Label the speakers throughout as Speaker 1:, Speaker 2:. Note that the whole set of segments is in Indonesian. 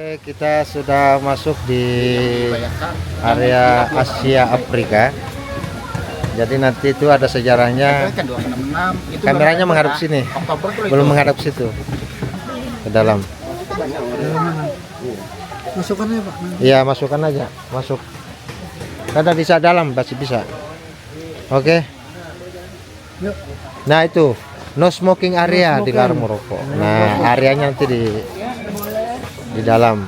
Speaker 1: Oke, kita sudah masuk di area Asia Afrika. Jadi nanti itu ada sejarahnya. Kameranya menghadap sini, belum menghadap situ ke dalam.
Speaker 2: Masukkan aja Pak.
Speaker 1: Iya, masukkan aja, masuk. Kada bisa dalam, masih bisa. Oke.
Speaker 2: Yuk.
Speaker 1: Nah itu no smoking area, dilarang merokok. Nah areanya nanti di dalam.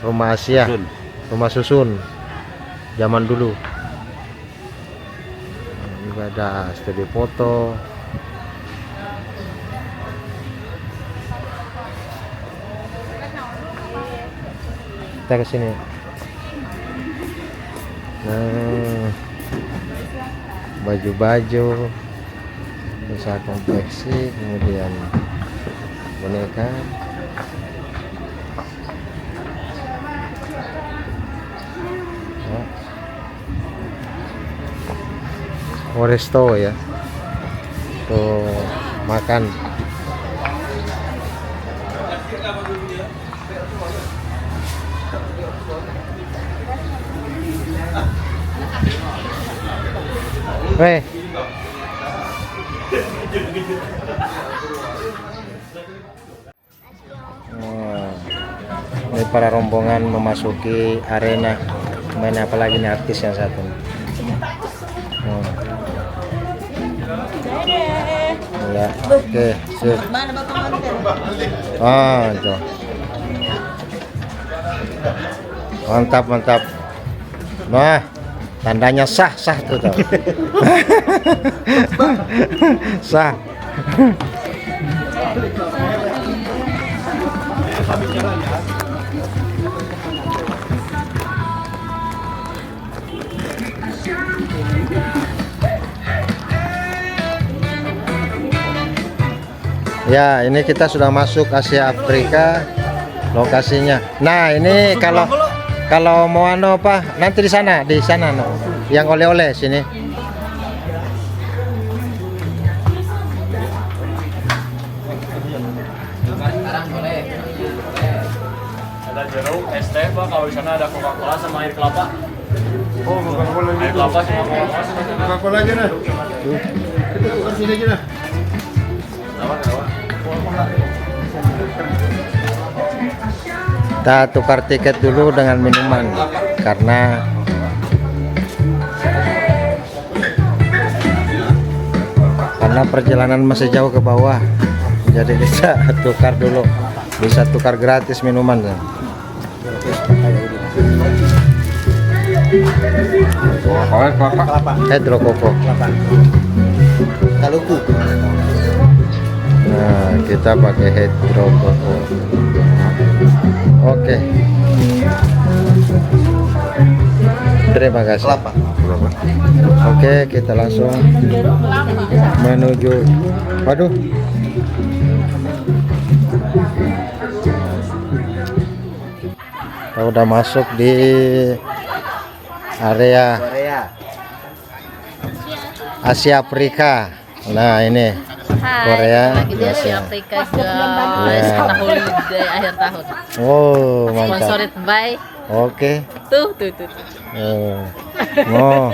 Speaker 1: Rumah Asia, rumah susun zaman dulu. Ini ada studio foto. Kita ke sini. Nah, baju-baju bisa konveksi, kemudian boneka. Oh, resto ya, tuh makan. Weh. Oh, ini para rombongan memasuki arena. Main apa lagi nih artis yang satu? Oh. Ya, oke, sip. Oh, itu. Mantap, mantap. Wah. Tandanya sah tuh tau. Sah. Ya, ini kita sudah masuk Asia Afrika lokasinya. Nah, ini kalau mau apa nanti di sana no. Yang oleh-oleh sini.
Speaker 3: Ada jeruk, es teh Pak, kalau di sana ada Coca-Cola sama air kelapa.
Speaker 2: Oh, Coca-Cola.
Speaker 3: Air kelapa sama Coca-Cola sama
Speaker 2: Coca-Cola aja nah. Itu tukar sini aja nah.
Speaker 1: Kita tukar tiket dulu dengan minuman karena perjalanan masih jauh ke bawah, jadi kita tukar dulu, bisa tukar gratis minuman ya. Hidrokoko Kaluku. Nah, kita pakai hidrokoko. Oke. Terima kasih. Oke, kita langsung menuju. Waduh. Kita udah masuk di area Asia Afrika. Nah, ini Korea,
Speaker 4: lagi di Asia Afrika guys, holiday akhir tahun.
Speaker 1: Oh, mantap.
Speaker 4: Sponsored by.
Speaker 1: Oke.
Speaker 4: Tuh.
Speaker 1: Oh.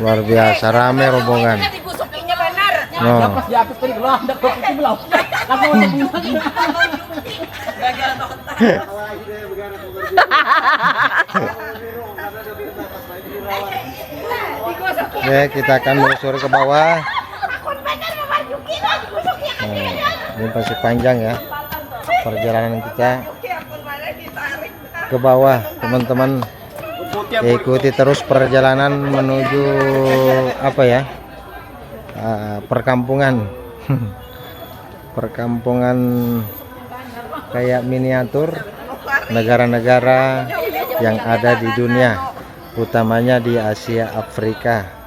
Speaker 1: Luar biasa rame rombongan. No. Ya, kita akan melusuri ke bawah. Nah, ini masih panjang ya perjalanan kita ke bawah, teman-teman. Ikuti terus perjalanan menuju apa ya, perkampungan perkampungan kayak miniatur negara-negara yang ada di dunia, utamanya di Asia Afrika.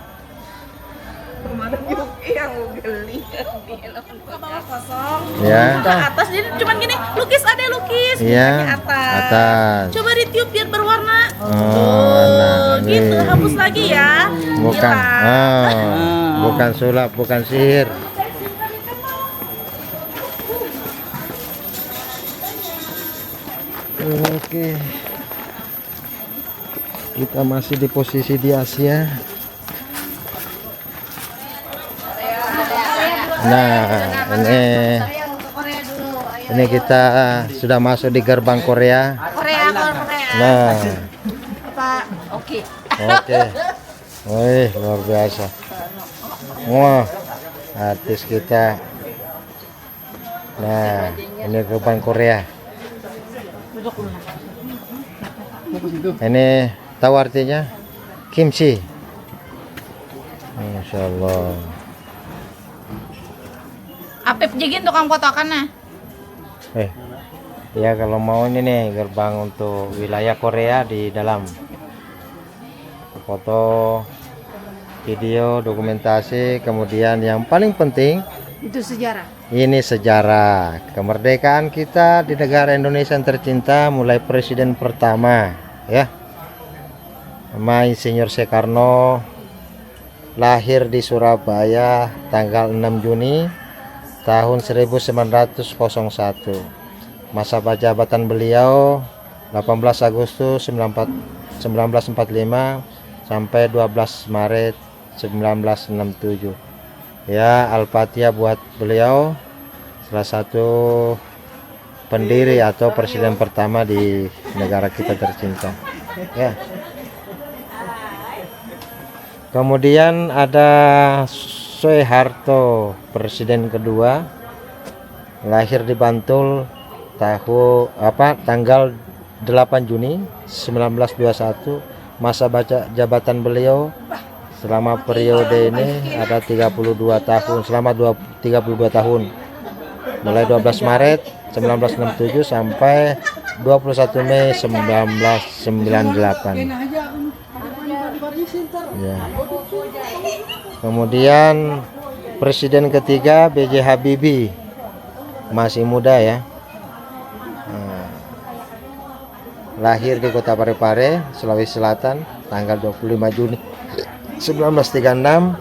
Speaker 1: Ya.
Speaker 4: Ke atas jadi cuman gini, lukis.
Speaker 1: Iya.
Speaker 4: Atas.
Speaker 1: Atas.
Speaker 4: Coba ditiup biar berwarna.
Speaker 1: Oh, nah,
Speaker 4: gitu,
Speaker 1: ini.
Speaker 4: hapus lagi ya.
Speaker 1: Bukan.
Speaker 4: Hilang.
Speaker 1: Bukan bukan sulap, bukan sihir. Oke, kita masih di posisi di Asia. Nah, ini kita sudah masuk di gerbang Korea.
Speaker 4: Korea.
Speaker 1: Nah,
Speaker 4: Oke.
Speaker 1: oke. Wih, luar biasa. Wah, artis kita. Nah, ini gerbang Korea. Ini tahu artinya? Kimchi. Masya Allah.
Speaker 4: Apip jigin tukang fotokan nah.
Speaker 1: Ya kalau mau ini nih gerbang untuk wilayah Korea di dalam. Foto, video, dokumentasi, kemudian yang paling penting
Speaker 4: Itu sejarah.
Speaker 1: ini sejarah kemerdekaan kita di negara Indonesia yang tercinta, mulai presiden pertama ya, nama Insinyur Soekarno, lahir di Surabaya tanggal 6 Juni tahun 1901. Masa jabatan beliau 18 Agustus 1945 sampai 12 Maret 1967. Ya, Al-Fatihah buat beliau, salah satu pendiri atau presiden pertama di negara kita tercinta. Ya. Kemudian ada Soeharto, presiden kedua, lahir di Bantul tanggal 8 Juni 1921. Masa jabatan beliau selama periode ini ada 32 tahun, selama 32 tahun, mulai 12 Maret 1967 sampai 21 Mei 1998 ya. Kemudian presiden ketiga B.J. Habibie, masih muda ya. Lahir di Kota Parepare, Sulawesi Selatan tanggal 25 Juni 1936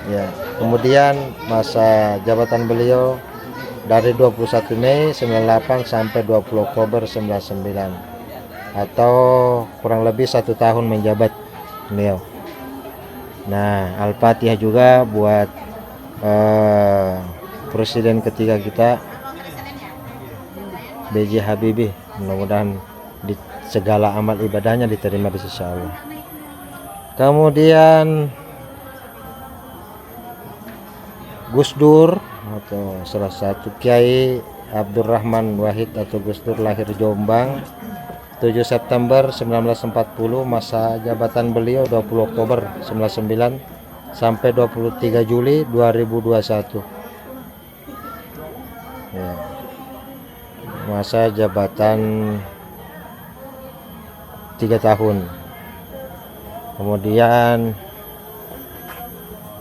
Speaker 1: ya. Kemudian masa jabatan beliau dari 21 Mei 98 sampai 20 Oktober 99, atau kurang lebih 1 tahun menjabat beliau. Nah, Al-Fatihah juga buat presiden ketiga kita B.J. Habibie, mudah-mudahan di segala amal ibadahnya diterima di sisi Allah. Kemudian Gus Dur, atau salah satu Kiai Abdurrahman Wahid atau Gus Dur, lahir Jombang 7 September 1940. Masa jabatan beliau 20 Oktober 99 sampai 23 Juli 2021 ya. Masa jabatan 3 tahun. Kemudian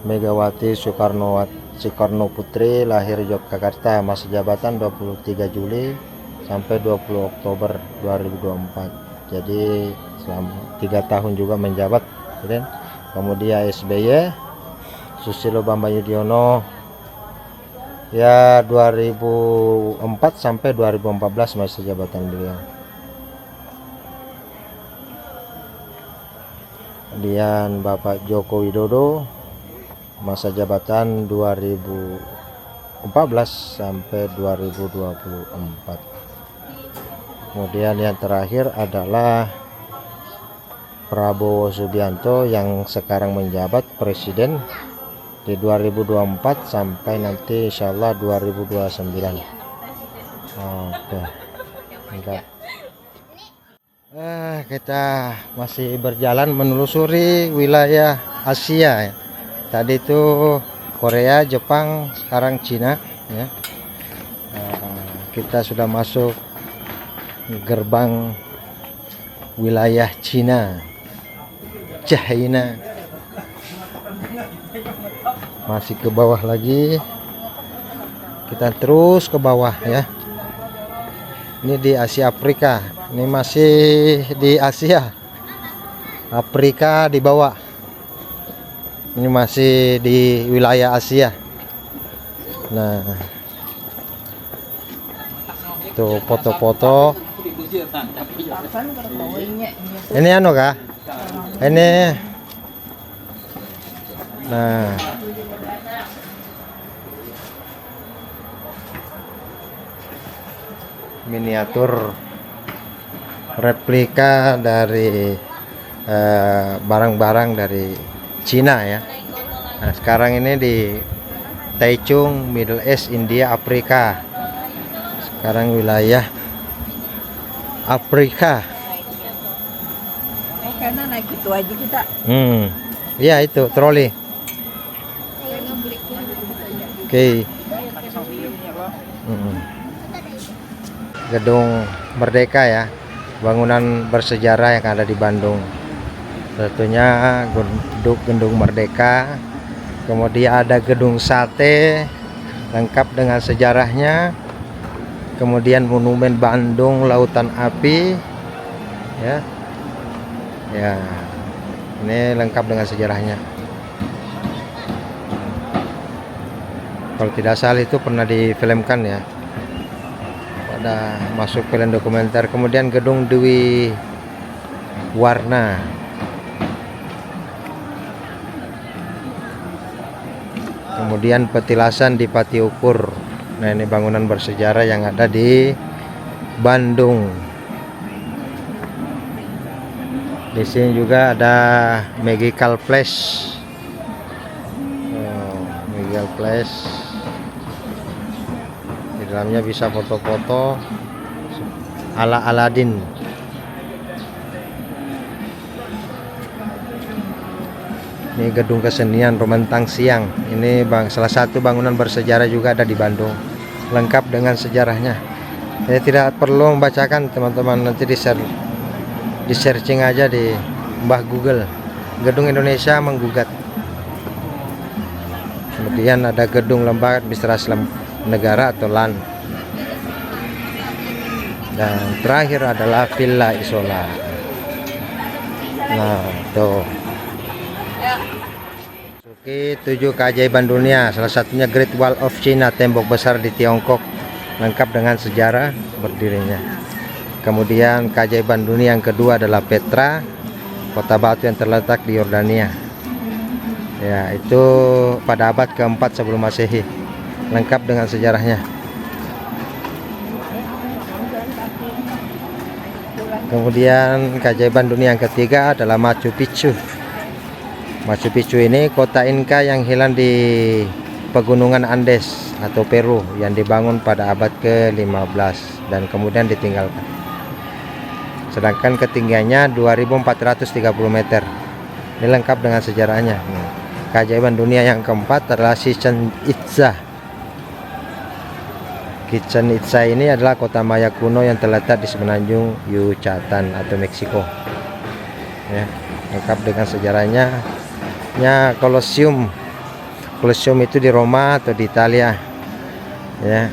Speaker 1: Megawati Soekarno Putri, lahir Yogyakarta, masa jabatan 23 Juli sampai 20 Oktober 2024. Jadi selama 3 tahun juga menjabat. Kemudian SBY Susilo Bambang Yudhoyono ya 2004 sampai 2014 masa jabatan beliau. Kemudian Bapak Joko Widodo, masa jabatan 2014 sampai 2024. Kemudian yang terakhir adalah Prabowo Subianto yang sekarang menjabat presiden di 2024 sampai nanti insyaallah 2029. Oke. Mantap. Kita masih berjalan menelusuri wilayah Asia ya. Tadi itu Korea, Jepang, sekarang Cina ya. Kita sudah masuk gerbang wilayah Cina. Masih ke bawah lagi, kita terus ke bawah ya. Ini di Asia Afrika, ini masih di Asia Afrika di bawah. Ini masih di wilayah Asia. Nah, tuh foto-foto. Ini anu kah? Ini. Nah, miniatur replika dari barang-barang dari Cina ya. Nah, sekarang ini di Taichung, Middle East, India, Afrika. Sekarang wilayah Afrika.
Speaker 4: Karena naik itu aja kita.
Speaker 1: Iya itu troli. Oke. Gedung Merdeka ya, bangunan bersejarah yang ada di Bandung. Tentunya gedung Merdeka. Kemudian ada gedung sate lengkap dengan sejarahnya. Kemudian monumen Bandung Lautan Api ya. Ya. Ini lengkap dengan sejarahnya. Kalau tidak salah itu pernah difilmkan ya. Pada masuk film dokumenter. Kemudian gedung Dewi Warna. Kemudian petilasan di Pati Ukur. Nah, ini bangunan bersejarah yang ada di Bandung. Di sini juga ada Magical Place. Magical Place. Di dalamnya bisa foto-foto ala Aladin. Ini gedung kesenian Romantang Siang. Ini salah satu bangunan bersejarah juga ada di Bandung. Lengkap dengan sejarahnya. Saya tidak perlu membacakan teman-teman, nanti di searching aja di Mbah Google. Gedung Indonesia Menggugat. Kemudian ada gedung Lembaga Administrasi Negara atau LAN. Dan terakhir adalah Villa Isola. Nah, tuh. Oke, 7 keajaiban dunia, salah satunya Great Wall of China, tembok besar di Tiongkok, lengkap dengan sejarah berdirinya. Kemudian keajaiban dunia yang kedua adalah Petra, kota batu yang terletak di Yordania. Ya, itu pada abad keempat sebelum Masehi, lengkap dengan sejarahnya. Kemudian keajaiban dunia yang ketiga adalah Machu Picchu. Machu Picchu ini kota Inka yang hilang di pegunungan Andes atau Peru yang dibangun pada abad ke-15 dan kemudian ditinggalkan. Sedangkan ketinggiannya 2430 meter. Ini lengkap dengan sejarahnya. Keajaiban dunia yang keempat adalah Chichén Itzá. Chichén Itzá ini adalah kota Maya kuno yang terletak di semenanjung Yucatan atau Meksiko. Ya, lengkap dengan sejarahnya. Colosseum itu di Roma atau di Italia ya.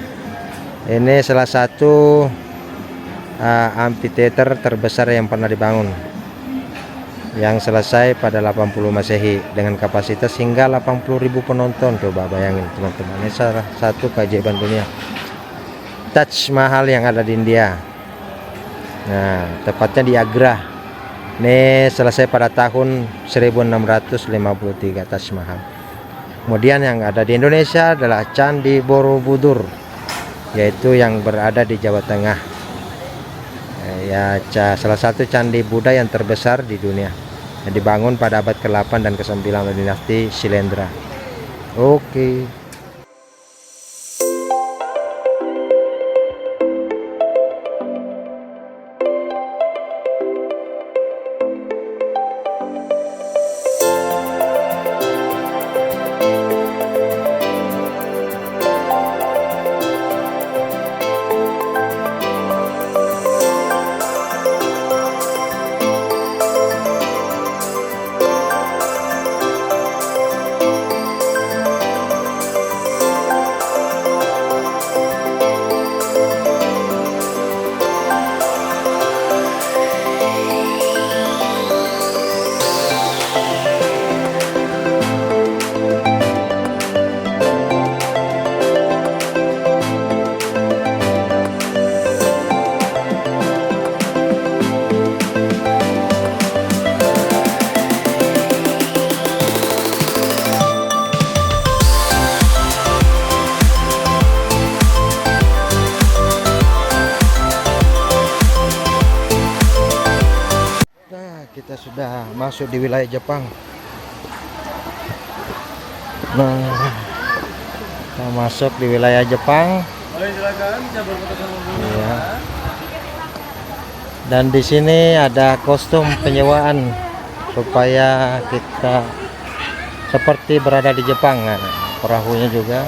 Speaker 1: Ini salah satu amphitheater terbesar yang pernah dibangun, yang selesai pada 80 Masehi dengan kapasitas hingga 80.000 penonton. Coba bayangin teman-teman, ini salah satu keajaiban dunia. Taj Mahal yang ada di India, nah tepatnya di Agra. Ini selesai pada tahun 1653 Taj Mahal. Kemudian yang ada di Indonesia adalah Candi Borobudur, yaitu yang berada di Jawa Tengah. Ya, salah satu candi Buddha yang terbesar di dunia. Yang dibangun pada abad ke-8 dan ke-9 oleh dinasti Shilendra. Oke. masuk di wilayah Jepang. Nah, kita masuk di wilayah Jepang.
Speaker 3: Boleh silakan bisa berfoto sama Bu.
Speaker 1: Iya. Dan di sini ada kostum penyewaan supaya kita seperti berada di Jepang. Nah, perahunya juga.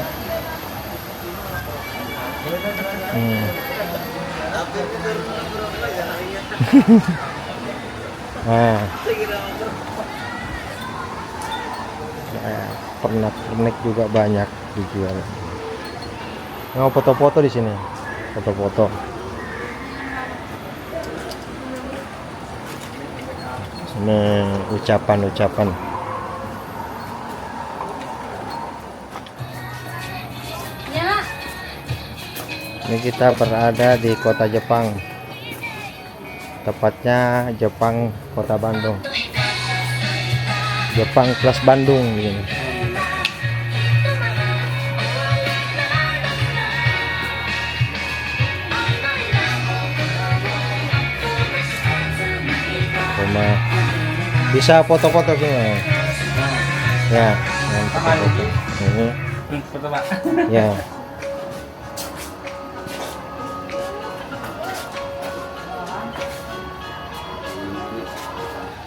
Speaker 1: Nah, pernak-pernik juga banyak dijual. Mau foto-foto di sini, foto-foto. Ini ucapan-ucapan. Ini kita berada di kota Jepang, tepatnya Jepang kota Bandung. Jepang plus Bandung ini. Rumah. Bisa foto-foto sini. Ya, foto-foto. Ini.
Speaker 3: Foto Pak.
Speaker 1: Ya.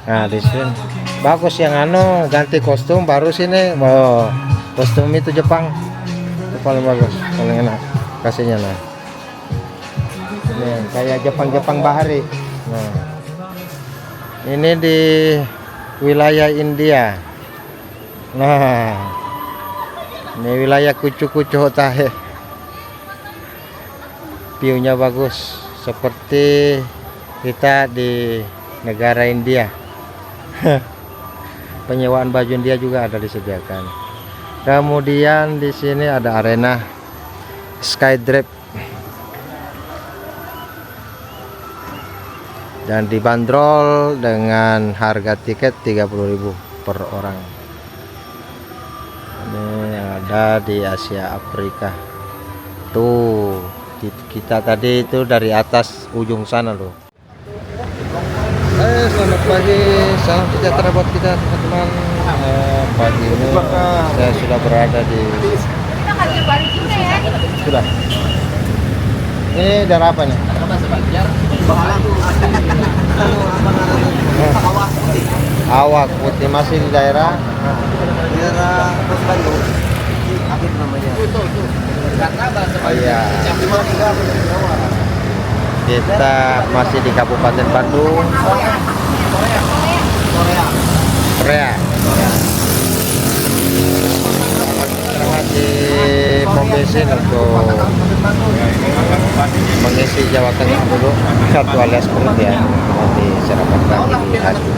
Speaker 1: Nah, di sini bagus yang ganti kostum baru sini. Oh, kostum itu Jepang itu paling bagus, paling enak kasihnya. Nah, ini kayak Jepang bahari. Nah, ini di wilayah India. Nah, ini wilayah kucu-kucu hotahe. View-nya bagus seperti kita di negara India. Penyewaan baju India juga ada disediakan. Kemudian di sini ada arena Skydrive dan dibanderol dengan harga tiket 30.000 per orang. Ini ada di Asia Afrika. Tuh, kita tadi itu dari atas ujung sana loh. Selamat pagi, salam sejahtera buat kita teman-teman. Pagi ini saya sudah berada di sudah. Ini daerah apa nih? Awak Putih masih di daerah Bandung. Namanya. Oh iya. Kita masih di Kabupaten Bandung, Korea. Selamat di pom bensin untuk mengisi Jawa Tengah dulu, satu alias perut ya, nanti sarapan pagi di Haji.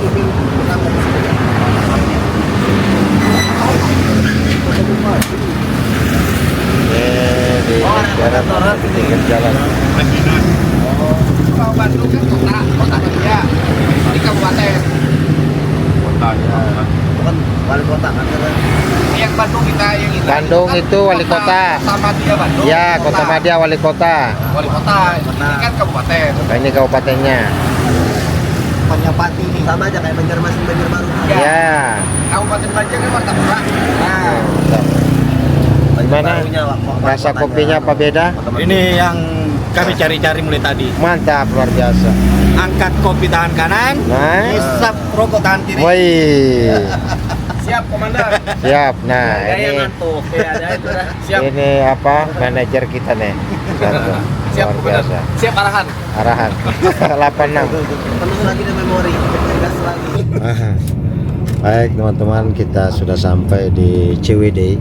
Speaker 1: Di daerah pinggir jalan.
Speaker 2: Bandung kan kota kerja di kabupaten. Bukan wali kota kan? Yang Bandung yang itu.
Speaker 1: Bandung itu wali kota.
Speaker 2: Kota Madia Bandung.
Speaker 1: Ya, Kota Madia wali kota.
Speaker 2: Wali kota. Ini kan kabupaten.
Speaker 1: Nah, ini kabupatennya.
Speaker 2: Panyapati ini sama aja kayak Banjarmasin, Banjarbaru.
Speaker 1: Ya.
Speaker 2: Kabupaten Banjar kan Martapura. Nah,
Speaker 1: gimana? Rasa kopinya apa beda?
Speaker 2: Ini yang kami cari-cari mulai tadi.
Speaker 1: Mantap, luar biasa.
Speaker 2: Angkat kopi tangan kanan, hisap rokok tangan kiri.
Speaker 1: Woi.
Speaker 2: Siap, komandan.
Speaker 1: Siap. Nah, ini
Speaker 2: ngantuk. Siap.
Speaker 1: ini apa? Manajer kita nih. Satu.
Speaker 2: Siap,
Speaker 1: Luar
Speaker 2: komandan.
Speaker 1: biasa.
Speaker 2: Siap arahan.
Speaker 1: Arahan. 86.
Speaker 2: Terus lagi di memori. Gas lagi.
Speaker 1: Baik, teman-teman, kita sudah sampai di Ciwidey.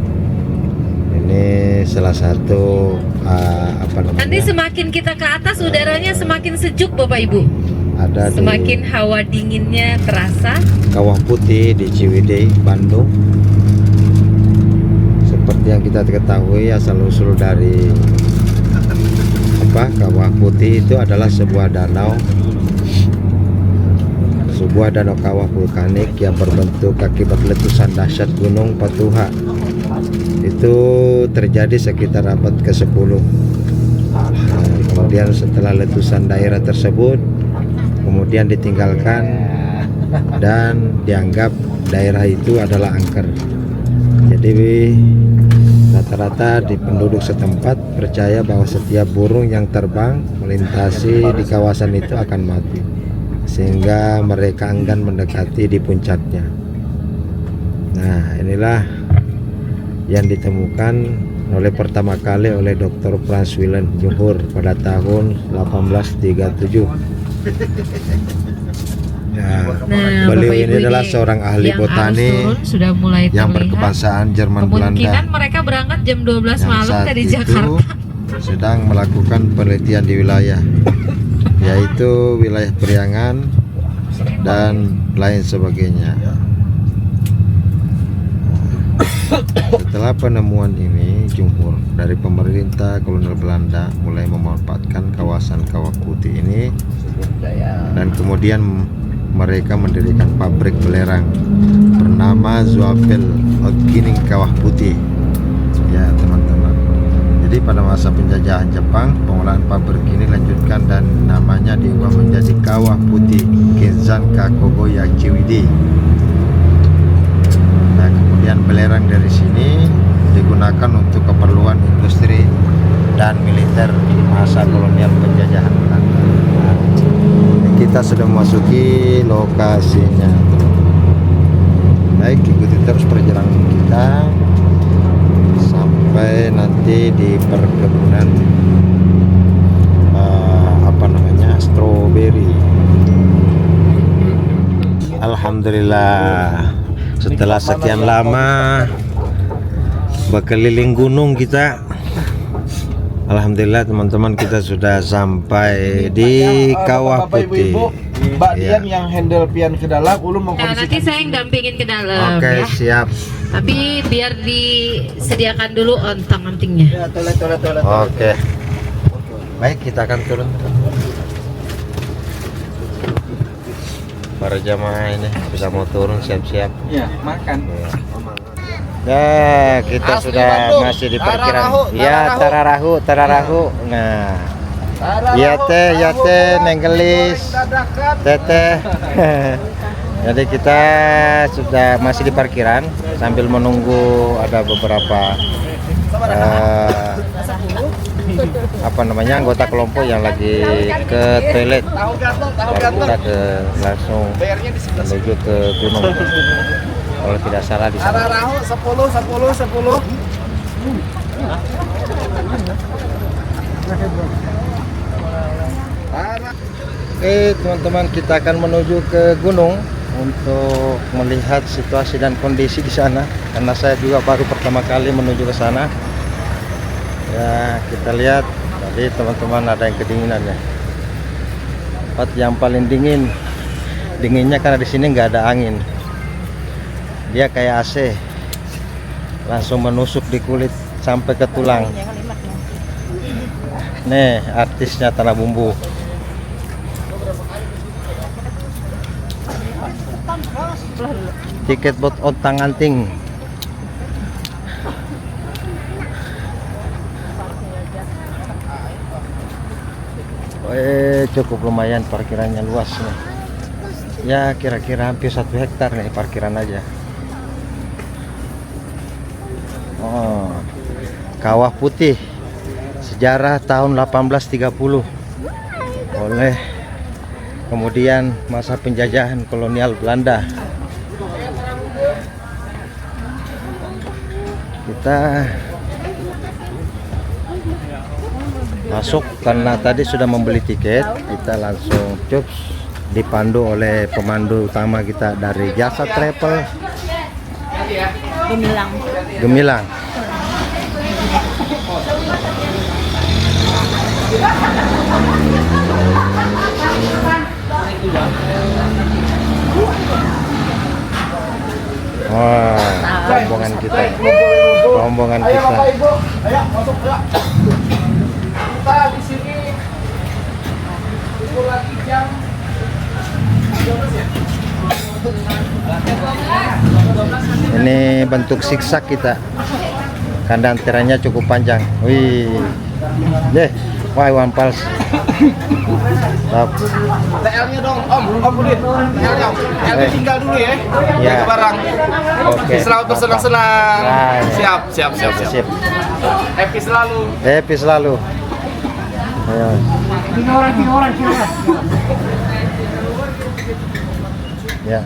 Speaker 1: Ini salah satu apa namanya?
Speaker 4: Nanti semakin kita ke atas udaranya semakin sejuk Bapak Ibu.
Speaker 1: Ada
Speaker 4: Semakin hawa dinginnya terasa.
Speaker 1: Kawah Putih di Ciwidey, Bandung. Seperti yang kita ketahui, asal usul dari Kawah Putih itu adalah sebuah danau kawah vulkanik yang berbentuk akibat letusan dahsyat Gunung Patuha. Itu terjadi sekitar abad ke-10. Kemudian setelah letusan daerah tersebut kemudian ditinggalkan dan dianggap daerah itu adalah angker. Jadi rata-rata di penduduk setempat percaya bahwa setiap burung yang terbang melintasi di kawasan itu akan mati, sehingga mereka enggan mendekati di puncaknya. Nah, inilah yang ditemukan oleh pertama kali oleh Dr. Frans Willen Johor pada tahun 1837. Ya, beliau ini adalah seorang ahli botani
Speaker 4: sudah mulai
Speaker 1: yang
Speaker 4: terlihat.
Speaker 1: berkebangsaan Jerman Belanda.
Speaker 4: Kemungkinan mereka berangkat jam 12
Speaker 1: Yang
Speaker 4: malam
Speaker 1: saat
Speaker 4: dari
Speaker 1: itu
Speaker 4: Jakarta.
Speaker 1: sedang melakukan penelitian di wilayah, yaitu wilayah Priangan dan lain sebagainya. Setelah penemuan ini, Johor dari pemerintah kolonial Belanda mulai memanfaatkan kawasan Kawah Putih ini, dan kemudian mereka mendirikan pabrik belerang bernama Zwapel Outgining Kawah Putih. Ya teman-teman, jadi pada masa penjajahan Jepang, pengolahan pabrik ini lanjutkan dan namanya diubah menjadi Kawah Putih Kinzan Kakogoya Ciwidey. Nah, kemudian belerang dari sini digunakan untuk keperluan industri dan militer di masa kolonial penjajahan Belanda. Nah, kita sudah memasuki lokasinya, teman-teman. Baik, ikuti terus perjalanan kita sampai nanti di perkebunan stroberi. Alhamdulillah, setelah sekian lama berkeliling gunung kita, alhamdulillah teman-teman, kita sudah sampai di Kawah Putih.
Speaker 2: Mbak
Speaker 1: Iya.
Speaker 2: Dian yang handle pian ke dalam, ulun mau
Speaker 4: Nah, nanti saya yang dampingin ke dalam
Speaker 1: Oke,
Speaker 4: ya.
Speaker 1: siap.
Speaker 4: Tapi biar disediakan dulu ontang-antingnya.
Speaker 2: Ya, toilet.
Speaker 1: Oke. Baik, kita akan turun. Para jamaah ini bisa mau turun, siap-siap.
Speaker 2: Ya, makan.
Speaker 1: Ya, kita
Speaker 2: Asli
Speaker 1: sudah
Speaker 2: Bandung.
Speaker 1: masih di parkiran.
Speaker 2: Tararahu,
Speaker 1: Ya, Tararahu. Nah, ya teh, nenggelis, teteh. Jadi kita sudah masih di parkiran sambil menunggu ada beberapa anggota kelompok yang lagi ke toilet. Baru kita langsung menuju ke gunung. Kalau tidak salah di sana.
Speaker 2: Tararahu 10.
Speaker 1: Oke teman-teman, kita akan menuju ke gunung untuk melihat situasi dan kondisi di sana, karena saya juga baru pertama kali menuju ke sana. Ya, kita lihat tadi teman-teman ada yang kedinginan ya. Tempat yang paling dinginnya karena di sini nggak ada angin. Dia kayak AC, langsung menusuk di kulit sampai ke tulang. Nih artisnya Tanah Bumbu. Tiket buat ontang-anting. Cukup lumayan, parkirannya luas nih. Ya kira-kira hampir 1 hektar nih parkiran aja. Oh, Kawah Putih, sejarah tahun 1830 oleh kemudian masa penjajahan kolonial Belanda. Kita masuk karena tadi sudah membeli tiket. Kita langsung dipandu oleh pemandu utama kita dari Jasa Travel Gemilang. Wah, rombongan kita.
Speaker 2: Ibu. Ayo masuk ya. Kita di sini itu lagi jam 12 ya.
Speaker 1: Ini bentuk siksak kita. Kandang tiranya cukup panjang. Wih. Deh. Wah, Iwan Fals. Stop.
Speaker 2: TL-nya dong, Om Budi. TL-nya, TL tinggal dulu ya.
Speaker 1: Ya.
Speaker 2: Jaga barang.
Speaker 1: Oke.
Speaker 2: Selamat bersenang-senang.
Speaker 1: Nah,
Speaker 2: Siap.
Speaker 1: Sip.
Speaker 2: Happy selalu.
Speaker 1: Happy selalu. Ayo.
Speaker 5: Tiga orang.
Speaker 1: Ya.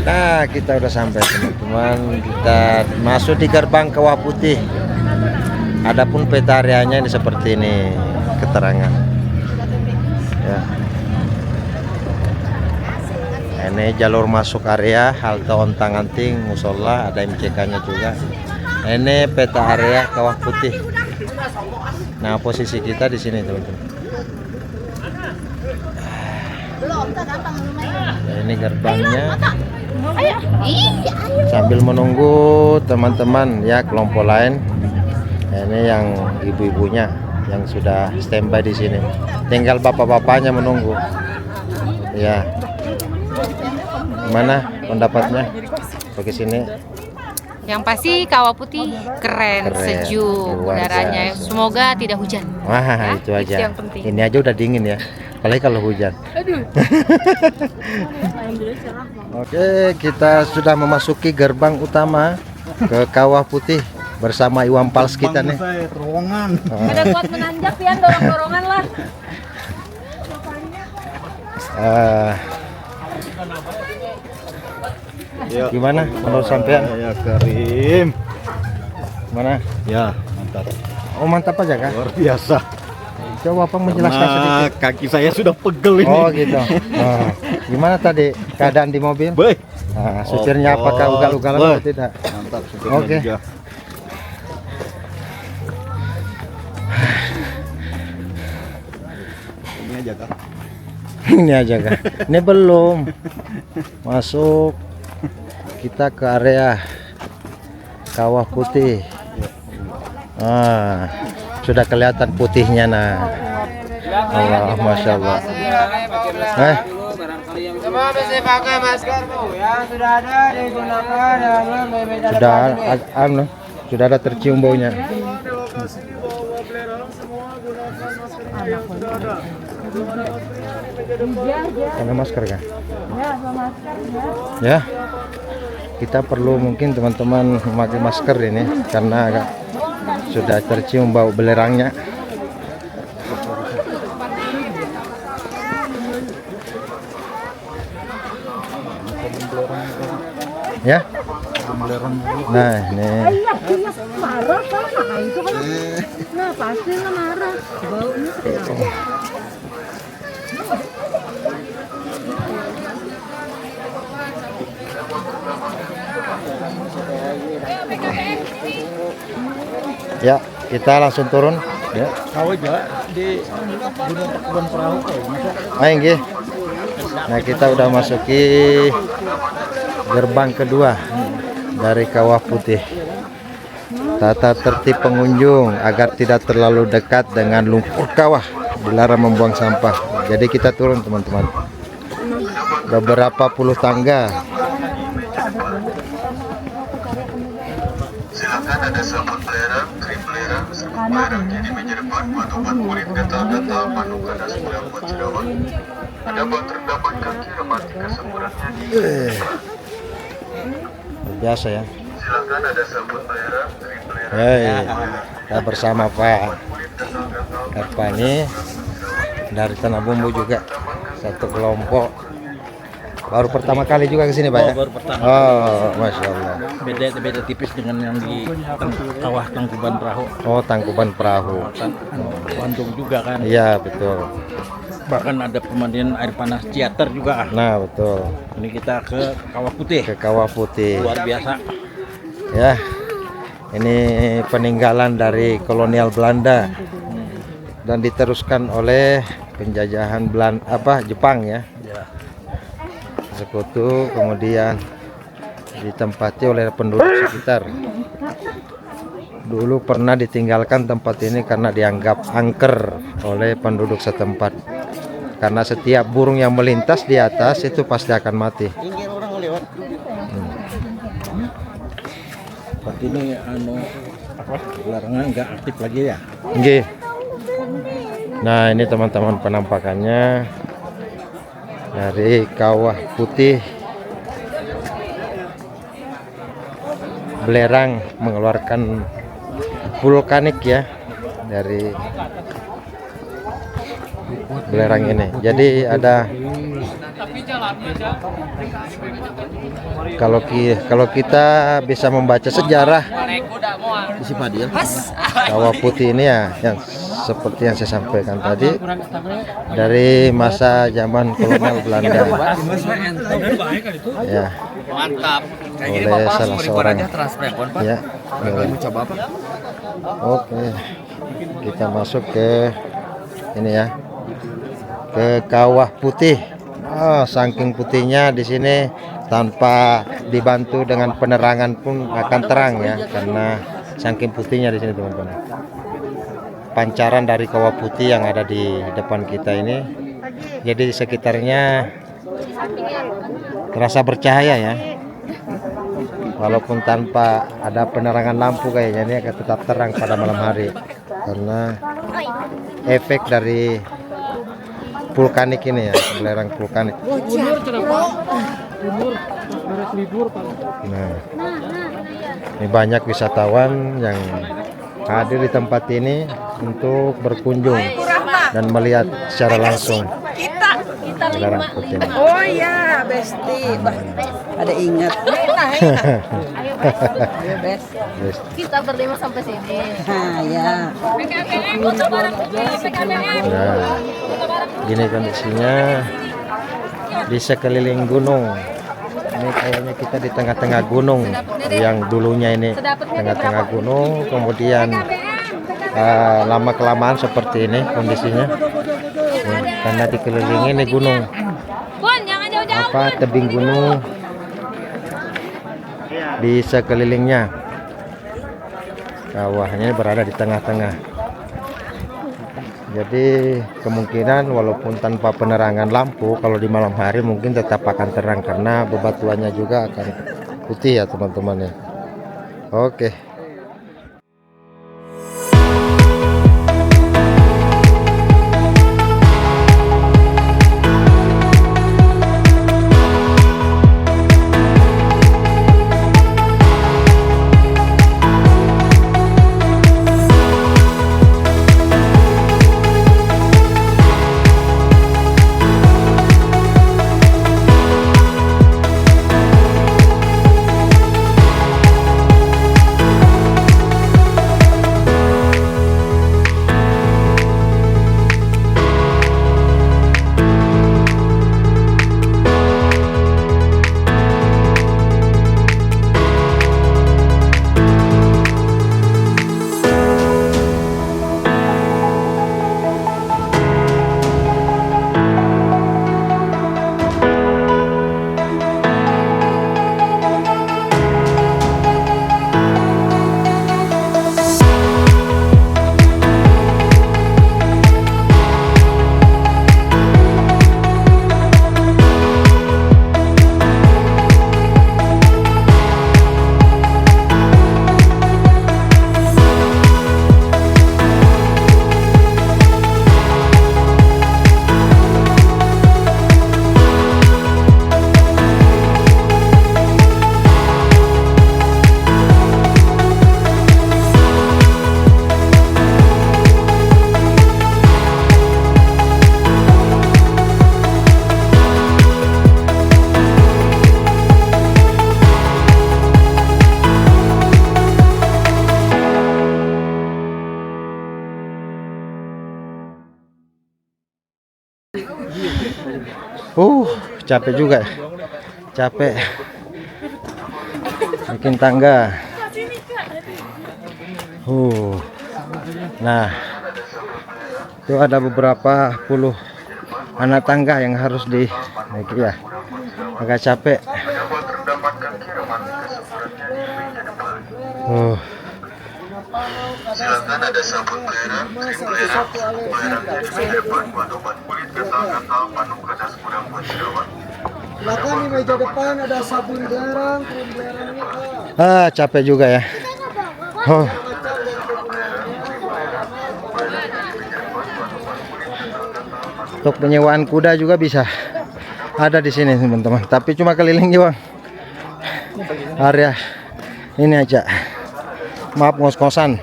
Speaker 1: Nah, kita udah sampai teman-teman. Kita masuk di gerbang Kawah Putih. Adapun peta areanya ini seperti ini keterangan. Ya. Ini jalur masuk area halte Ontang Anting, musola, ada MCK-nya juga. Ini peta area Kawah Putih. Nah, posisi kita di sini teman-teman. Ya, ini gerbangnya. Sambil menunggu teman-teman ya kelompok lain. Ini yang ibu-ibunya yang sudah standby di sini. Tinggal bapak-bapaknya menunggu. Ya. Gimana pendapatnya? Pakai sini.
Speaker 4: Yang pasti Kawah Putih keren, sejuk
Speaker 1: luar
Speaker 4: udaranya.
Speaker 1: biasa.
Speaker 4: Semoga tidak hujan.
Speaker 1: Wah,
Speaker 4: Ya,
Speaker 1: itu aja.
Speaker 4: yang penting.
Speaker 1: Ini aja udah dingin ya. Apalagi kalau hujan. Oke, kita sudah memasuki gerbang utama ke Kawah Putih bersama Iwan Fals kita nih.
Speaker 2: Terowongan.
Speaker 4: Ada kuat menanjak ya, dorong-dorongan lah.
Speaker 1: Gimana menurut sampean?
Speaker 2: Ya Karim.
Speaker 1: Mana?
Speaker 2: Ya, mantap.
Speaker 1: Oh mantap aja kak.
Speaker 2: Luar biasa.
Speaker 1: Coba Bang menjelaskan sedikit.
Speaker 2: Kaki saya sudah pegel ini.
Speaker 1: Oh gitu. Oh. Gimana tadi keadaan di mobil?
Speaker 2: Baik.
Speaker 1: Nah, supirnya apakah ugal-ugalan atau tidak?
Speaker 2: Mantap supirnya
Speaker 1: Oke.
Speaker 2: juga. Ini aja Kak.
Speaker 1: Ini aja kak. Ini belum masuk. Kita ke area Kawah Putih. Sudah kelihatan putihnya nah. Allah, masya Allah.
Speaker 5: Semua mesti pakai masker Bu ya, sudah ada digunakan yang berbeda.
Speaker 1: Sudah ada tercium baunya. Ada masker kan? Ya. Kita perlu mungkin teman-teman memakai masker ini karena agak sudah tercium bau belerangnya. Ya. Nah, ini.
Speaker 6: Marah sama itu kan. Nah, pasti lah marah. Baunya
Speaker 1: Ya, kita langsung turun. Ya.
Speaker 2: Kau aja di Gunung Tekuban Perahu
Speaker 1: Ayo, nggih. Nah, kita udah masuki gerbang kedua dari Kawah Putih. Tata tertib pengunjung agar tidak terlalu dekat dengan lumpur kawah, dilarang membuang sampah. Jadi kita turun teman-teman. Beberapa puluh tangga.
Speaker 7: Silakan ada sabun belerang, krim belerang, sabun belerang jadi meja depan, batu-batu kulit, gatal-gatal, panuka dan semua yang buat jerawat. Ada buat rendaman kaki, remati kesemburannya di
Speaker 1: Biasa ya.
Speaker 7: Silakan ada sabun belerang, krim belerang.
Speaker 1: Hei, kita bersama Pak Erpani dari Tanah Bumbu juga, satu kelompok. Baru pertama kali juga ke sini Pak ya?
Speaker 2: Baru pertama.
Speaker 1: Oh, masya Allah.
Speaker 2: Beda tipis dengan yang di Kawah Tangkuban Perahu.
Speaker 1: Oh, Tangkuban Perahu.
Speaker 2: Bandung juga kan.
Speaker 1: Iya betul.
Speaker 2: Bahkan ada pemandian air panas Ciater juga.
Speaker 1: Nah betul.
Speaker 2: Ini kita ke Kawah Putih.
Speaker 1: Ke Kawah Putih.
Speaker 2: Luar biasa.
Speaker 1: Ya, ini peninggalan dari kolonial Belanda dan diteruskan oleh penjajahan Jepang ya. Sekutu, kemudian ditempati oleh penduduk sekitar. Dulu pernah ditinggalkan tempat ini karena dianggap angker oleh penduduk setempat. Karena setiap burung yang melintas di atas itu pasti akan mati.
Speaker 2: Seperti ini larangan nggak aktif lagi ya.
Speaker 1: Nggih. Nah, ini teman-teman penampakannya dari Kawah Putih. Belerang mengeluarkan vulkanik ya dari belerang ini. Jadi ada kalau kita bisa membaca sejarah Kawah Putih ini ya yang seperti yang saya sampaikan tadi dari masa zaman kolonial Belanda ya,
Speaker 5: Mantap.
Speaker 1: oleh salah seorang ya. Oke, kita masuk ke ini ya, ke Kawah Putih. Saking putihnya di sini tanpa dibantu dengan penerangan pun akan terang ya, karena saking putihnya di sini teman-teman. Pancaran dari Kawah Putih yang ada di depan kita ini, jadi di sekitarnya terasa bercahaya ya, walaupun tanpa ada penerangan lampu kayaknya ini akan tetap terang pada malam hari karena efek dari vulkanik ini ya, belerang vulkanik. Nah, ini banyak wisatawan yang hadir di tempat ini untuk berkunjung dan melihat secara langsung.
Speaker 4: kita
Speaker 1: Saudara
Speaker 4: 5.
Speaker 1: Putin.
Speaker 6: Oh iya, Besti. Ada ingat. Ayo, Bes.
Speaker 1: Yes.
Speaker 4: Kita berlima sampai sini.
Speaker 6: Nah, ya.
Speaker 1: Nah, gini kondisinya di sekeliling gunung. Ini kayaknya kita di tengah-tengah gunung, yang dulunya ini tengah-tengah gunung, kemudian lama kelamaan seperti ini kondisinya. Nih, karena dikelilingi ini gunung, tebing gunung di sekelilingnya. Kawahnya berada di tengah-tengah. Jadi kemungkinan walaupun tanpa penerangan lampu, kalau di malam hari mungkin tetap akan terang karena bebatuannya juga akan putih ya teman-teman ya. Oke. Capek juga, capek bikin tangga. Nah, itu ada beberapa puluh anak tangga yang harus dinaiki ya, agak capek.
Speaker 7: Silakan ada sabun belerang, krim belerang, belerang jadi meja depan buat obat kulit, gatal-gatal, panu gadas kurang buat jerawat.
Speaker 5: Silakan di meja depan ada sabun belerang, krim belerangnya.
Speaker 1: Capek juga ya. Untuk penyewaan kuda juga bisa ada di sini teman-teman, tapi cuma keliling doang. Area ini aja. Maaf, ngos-ngosan.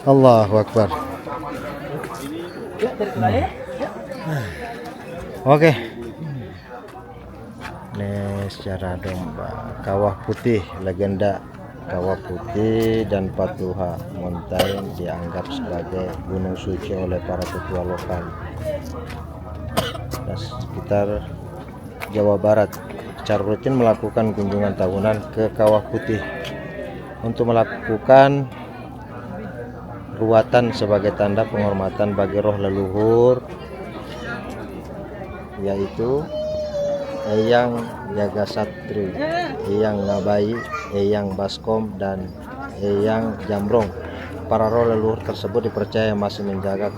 Speaker 1: Allahu Akbar. Oke. Ini secara domba Kawah Putih, legenda Kawah Putih dan Patuha Mountain dianggap sebagai gunung suci oleh para tetua lokal dan sekitar Jawa Barat. Secara rutin melakukan kunjungan tahunan ke Kawah Putih untuk melakukan ruatan sebagai tanda penghormatan bagi roh leluhur, yaitu Eyang Jagasatri, Eyang Ngabai, Eyang Baskom, dan Eyang Jambrong. Para roh leluhur tersebut dipercaya masih menjaga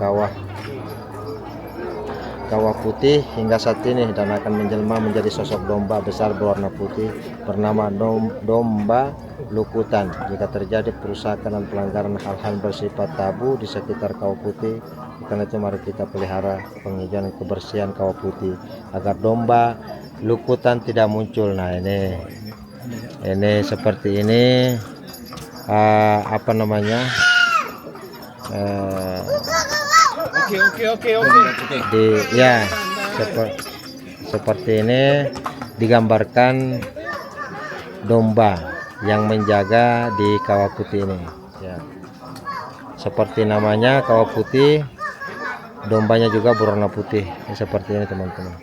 Speaker 1: Kawah Putih hingga saat ini dan akan menjelma menjadi sosok domba besar berwarna putih bernama domba lukutan. Jika terjadi perusakan dan pelanggaran hal-hal bersifat tabu di sekitar Kawah Putih, karena itu mari kita pelihara penghijauan kebersihan Kawah Putih agar domba lukutan tidak muncul. Nah, ini seperti ini
Speaker 2: Oke.
Speaker 1: Ya seperti ini digambarkan domba yang menjaga di kawah putih ini ya. Seperti namanya kawah putih, dombanya juga berwarna putih ya, seperti ini teman-teman.